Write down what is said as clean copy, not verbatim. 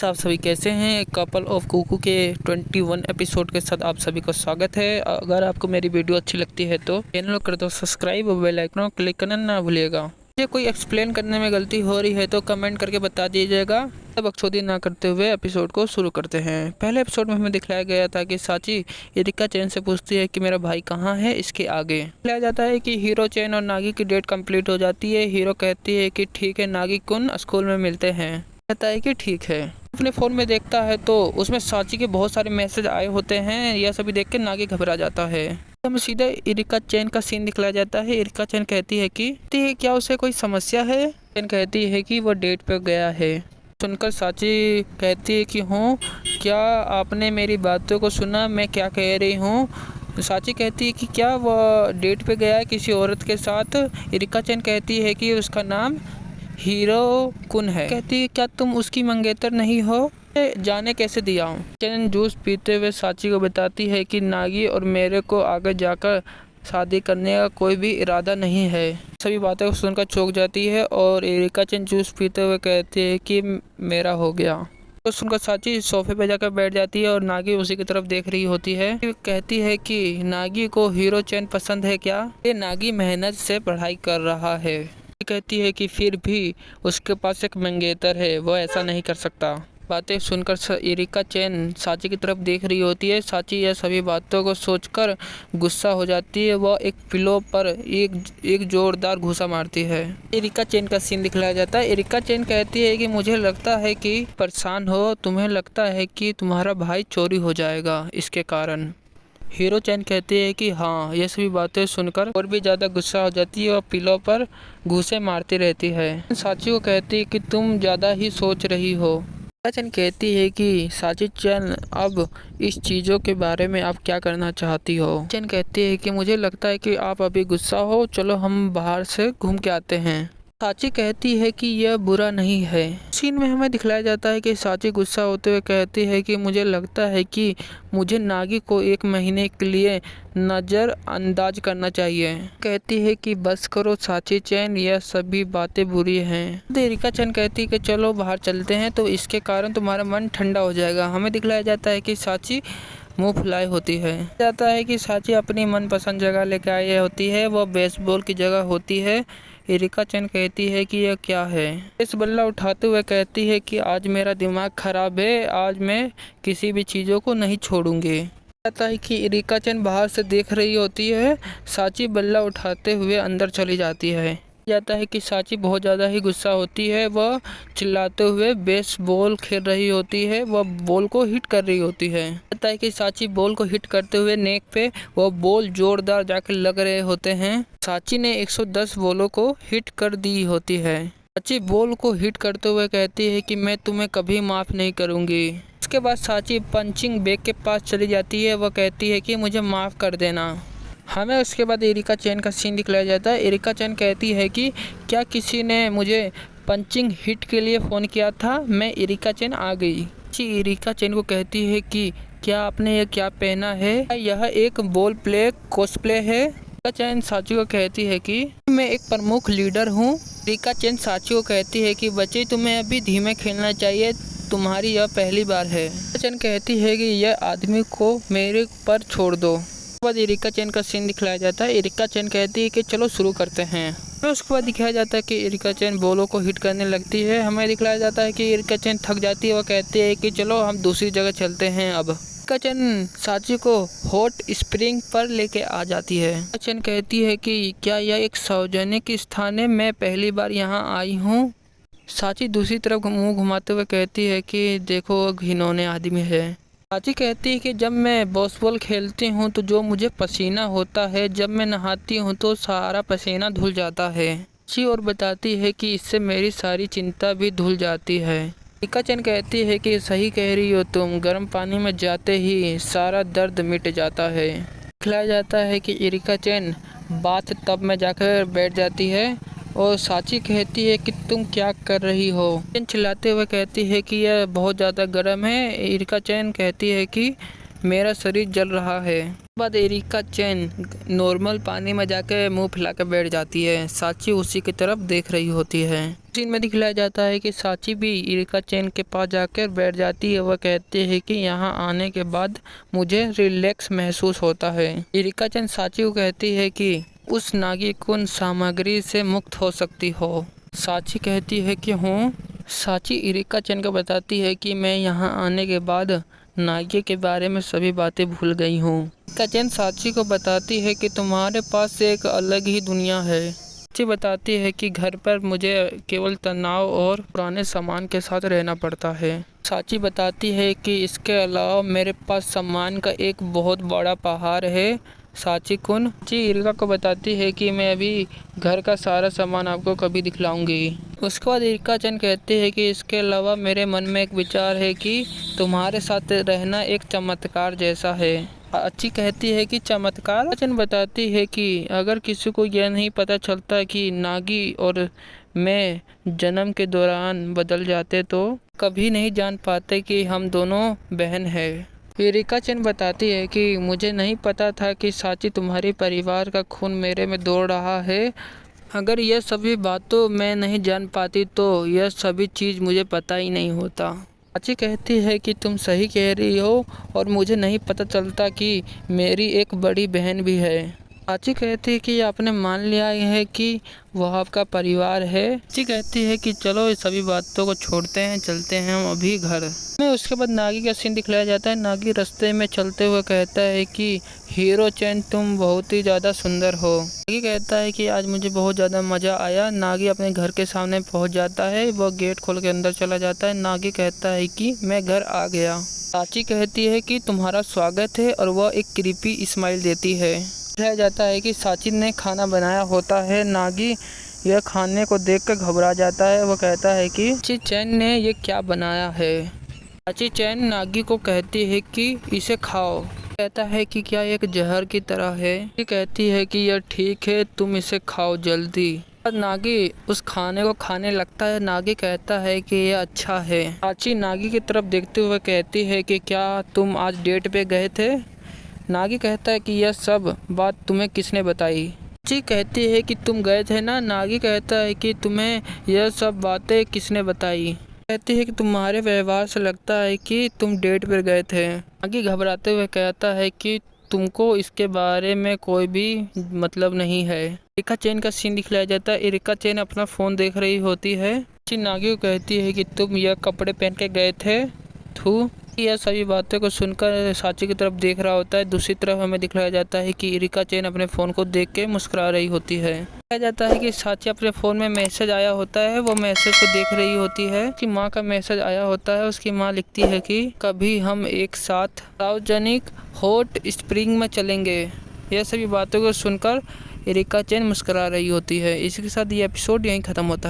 आप सभी कैसे हैं। कपल ऑफ कुकू के 21 एपिसोड के साथ आप सभी का स्वागत है। अगर आपको मेरी वीडियो अच्छी लगती है तो चैनल कर दो सब्सक्राइब और बेल आइकन क्लिक करना ना भूलिएगा। मुझे कोई एक्सप्लेन करने में गलती हो रही है तो कमेंट करके बता दीजिएगा। अब बकचोदी ना करते हुए एपिसोड को शुरू करते हैं। पहले एपिसोड में हमें दिखाया गया था कि साची एरिका चैन से पूछती है कि मेरा भाई कहाँ है। इसके आगे दिखाया जाता है कि हीरो चैन और नागी की डेट कंप्लीट हो जाती है। हीरो कहती है कि ठीक है नागी कुन, स्कूल में मिलते हैं। कहता है कि ठीक है। अपने फ़ोन में देखता है तो उसमें साची के बहुत सारे मैसेज आए होते हैं। यह सभी देख के नागी घबरा जाता है। हमें सीधा एरिका चैन का सीन दिखलाया जाता है। एरिका चैन कहती है कि क्या उसे कोई समस्या है। चैन कहती है कि वो डेट पे गया है। सुनकर साची कहती है कि हूँ, क्या आपने मेरी बातों को सुना, मैं क्या कह रही हूँ। साची कहती है कि क्या वो डेट पे गया है किसी औरत के साथ। एरिका चैन कहती है कि उसका नाम हीरो कुन है। कहती है क्या तुम उसकी मंगेतर नहीं हो, जाने कैसे दिया हूँ। चैन जूस पीते हुए साची को बताती है कि नागी और मेरे को आगे जाकर शादी करने का कोई भी इरादा नहीं है। सभी बातें को सुनकर चौंक जाती है और एरिका चैन जूस पीते हुए कहती है कि मेरा हो गया। तो सुनकर साची सोफे पे जाकर बैठ जाती है और नागी उसी की तरफ देख रही होती है। कहती है कि नागी को हीरो चैन पसंद है क्या। ये नागी मेहनत से पढ़ाई कर रहा है। कहती है कि फिर भी उसके पास एक मंगेतर है, वो ऐसा नहीं कर सकता। बातें सुनकर एरिका चैन साची की तरफ देख रही होती है। साची यह सभी बातों को सोचकर गुस्सा हो जाती है। वह एक पिलो पर एक जोरदार घूंसा मारती है। एरिका चैन का सीन दिखलाया जाता है। एरिका चैन कहती है कि मुझे लगता है कि परेशान हो, तुम्हें लगता है कि तुम्हारा भाई चोरी हो जाएगा इसके कारण। हीरो चैन कहती है कि हाँ। ये सभी बातें सुनकर और भी ज़्यादा गुस्सा हो जाती है और पिलो पर घूंसे मारती रहती है। साची को कहती है कि तुम ज़्यादा ही सोच रही हो। हीरो चैन कहती है कि साची चैन, अब इस चीज़ों के बारे में आप क्या करना चाहती हो। चैन कहती है कि मुझे लगता है कि आप अभी गुस्सा हो, चलो हम बाहर से घूम के आते हैं। साची कहती है कि यह बुरा नहीं है। सीन में हमें दिखलाया जाता है कि साची गुस्सा होते हुए कहती है कि मुझे लगता है कि मुझे नागी को 1 महीने के लिए नज़रअंदाज करना चाहिए। कहती है कि बस करो साची चैन, यह सभी बातें बुरी हैं। एरिका चैन कहती है कि चलो बाहर चलते हैं तो इसके कारण तुम्हारा मन ठंडा हो जाएगा। हमें दिखलाया जाता है कि साची मुंह फुलाई होती है। जाता है कि साची अपनी मनपसंद जगह लेकर आई होती है। वह बेसबॉल की जगह होती है। एरिका चैन कहती है कि यह क्या है। इस बल्ला उठाते हुए कहती है कि आज मेरा दिमाग खराब है, आज मैं किसी भी चीज़ों को नहीं छोड़ूंगी। कहता है कि एरिका चैन बाहर से देख रही होती है। साची बल्ला उठाते हुए अंदर चली जाती है। जाता है कि साची बहुत ज़्यादा ही गुस्सा होती है। वह चिल्लाते हुए बेसबॉल खेल रही होती है। वह बॉल को हिट कर रही होती है। कहता है कि साची बॉल को हिट करते हुए नेक पे वह बॉल जोरदार जाकर लग रहे होते हैं। साची ने 110 बॉलों को हिट कर दी होती है। साची बॉल को हिट करते हुए कहती है कि मैं तुम्हें कभी माफ़ नहीं करूँगी। उसके बाद साची पंचिंग बैग के पास चली जाती है। वह कहती है कि मुझे माफ़ कर देना। हमें उसके बाद एरिका चैन का सीन दिखलाया जाता है। एरिका चैन कहती है कि क्या किसी ने मुझे पंचिंग हिट के लिए फ़ोन किया था। मैं एरिका चैन आ गई। एरिका चैन को कहती है कि क्या आपने यह क्या पहना है, यह एक बॉल प्ले कॉस्प्ले है। एरिका चैन साची को कहती है कि मैं एक प्रमुख लीडर हूँ। एरिका चैन साची को कहती है कि बच्चे तुम्हें अभी धीमे खेलना चाहिए, तुम्हारी यह पहली बार है। एरिका चैन कहती है कि यह आदमी को मेरे पर छोड़ दो। उसके बाद एरिका चैन का सीन दिखलाया जाता है। एरिका चैन कहती है कि चलो शुरू करते हैं। उसके बाद दिखाया जाता है कि एरिका चैन बॉलों को हिट करने लगती है। हमें दिखलाया जाता है कि एरिका चैन थक जाती है। वह कहती है कि चलो हम दूसरी जगह चलते हैं। अब एरिका चैन साची को हॉट स्प्रिंग पर लेके आ जाती है। एरिका चैन कहती है कि क्या यह एक सार्वजनिक स्थान है, मैं पहली बार यहाँ आई हूँ। साची दूसरी तरफ मुँह घुमाते हुए कहती है कि देखो घिनौने आदमी है। साची कहती है कि जब मैं बेसबॉल खेलती हूँ तो जो मुझे पसीना होता है, जब मैं नहाती हूँ तो सारा पसीना धुल जाता है। साची और बताती है कि इससे मेरी सारी चिंता भी धुल जाती है। एरिका चैन कहती है कि सही कह रही हो तुम, गर्म पानी में जाते ही सारा दर्द मिट जाता है। दिखलाया जाता है कि एरिका चैन बाथ टब में जाकर बैठ जाती है और साची कहती है कि तुम क्या कर रही हो। चैन चिल्लाते हुए कहती है कि यह बहुत ज़्यादा गर्म है। एरिका चैन कहती है कि मेरा शरीर जल रहा है। बाद एरिका चेन नॉर्मल पानी में जाके मुंह फैला के बैठ जाती है। साची उसी की तरफ देख रही होती है। सीन में दिखलाया जाता है कि साची भी एरिका चेन के पास जाकर बैठ जाती है। वह कहती है कि यहाँ आने के बाद मुझे रिलैक्स महसूस होता है। एरिका चेन साची को कहती है कि उस नागीकुन सामग्री से मुक्त हो सकती हो। साची कहती है कि हूँ। साची एरिका चेन को बताती है कि मैं यहाँ आने के बाद नागी के बारे में सभी बातें भूल गई हूँ। एरिका चेन साची को बताती है कि तुम्हारे पास एक अलग ही दुनिया है। साची बताती है कि घर पर मुझे केवल तनाव और पुराने सामान के साथ रहना पड़ता है। साची बताती है कि इसके अलावा मेरे पास सामान का एक बहुत बड़ा पहाड़ है। साची एरिका को बताती है कि मैं अभी घर का सारा सामान आपको कभी दिखलाऊंगी। उसके बाद एरिका चेन कहती है कि इसके अलावा मेरे मन में एक विचार है कि तुम्हारे साथ रहना एक चमत्कार जैसा है। साची कहती है कि चमत्कार। चेन बताती है कि अगर किसी को यह नहीं पता चलता कि नागी और मैं जन्म के दौरान बदल जाते तो कभी नहीं जान पाते कि हम दोनों बहन हैं। एरिका चेन बताती है कि मुझे नहीं पता था कि साची तुम्हारे परिवार का खून मेरे में दौड़ रहा है। अगर यह सभी बातों मैं नहीं जान पाती तो यह सभी चीज़ मुझे पता ही नहीं होता। साची कहती है कि तुम सही कह रही हो और मुझे नहीं पता चलता कि मेरी एक बड़ी बहन भी है। साची कहती है कि आपने मान लिया है कि वह आपका परिवार है। साची कहती है कि चलो इस सभी बातों को छोड़ते हैं, चलते हैं हम अभी घर में। उसके बाद नागी का सीन दिखलाया जाता है। नागी रास्ते में चलते हुए कहता है कि हीरो चेन तुम बहुत ही ज़्यादा सुंदर हो। नागी कहता है कि आज मुझे बहुत ज़्यादा मज़ा आया। नागी अपने घर के सामने पहुंच जाता है। वह गेट खोल के अंदर चला जाता है। नागी कहता है कि मैं घर आ गया। साची कहती है कि तुम्हारा स्वागत है और वह एक क्रीपी स्माइल देती है। दिखाया जाता है कि साची ने खाना बनाया होता है। नागी यह खाने को देखकर घबरा जाता है। वह कहता है कि साची चेन ने ये क्या बनाया है। साची चेन नागी को कहती है कि इसे खाओ। कहता है कि क्या एक जहर की तरह है। ये कहती है कि यह ठीक है, तुम इसे खाओ जल्दी। नागी उस खाने को खाने लगता है। नागी कहता है कि यह अच्छा है। साची नागी की तरफ देखते हुए कहती है कि क्या तुम आज डेट पे गए थे। नागी कहता है कि यह सब बात तुम्हें किसने बताई। साची कहती है कि तुम गए थे ना। नागी कहता है कि तुम्हें यह सब बातें किसने बताई। कहती है कि तुम्हारे व्यवहार से लगता है कि तुम डेट पर गए थे। नागी घबराते हुए कहता है कि तुमको इसके बारे में कोई भी मतलब नहीं है। एरिका चेन का सीन दिखलाया जाता है। एरिका चेन अपना फ़ोन देख रही होती है। साची नागी को कहती है कि तुम यह कपड़े पहन के गए थे। थू। यह सभी बातों को सुनकर साची की तरफ देख रहा होता है। दूसरी तरफ हमें दिखलाया जाता है कि एरिका चेन अपने फ़ोन को देख के मुस्कुरा रही होती है। दिखाया जाता है कि साची अपने फ़ोन में मैसेज आया होता है। वो मैसेज को देख रही होती है। उसकी माँ का मैसेज आया होता है। उसकी माँ लिखती है कि कभी हम एक साथ सार्वजनिक हॉट स्प्रिंग में चलेंगे। यह सभी बातों को सुनकर एरिका चेन मुस्कुरा रही होती है। इसी के साथ ये एपिसोड यहीं ख़त्म होता है।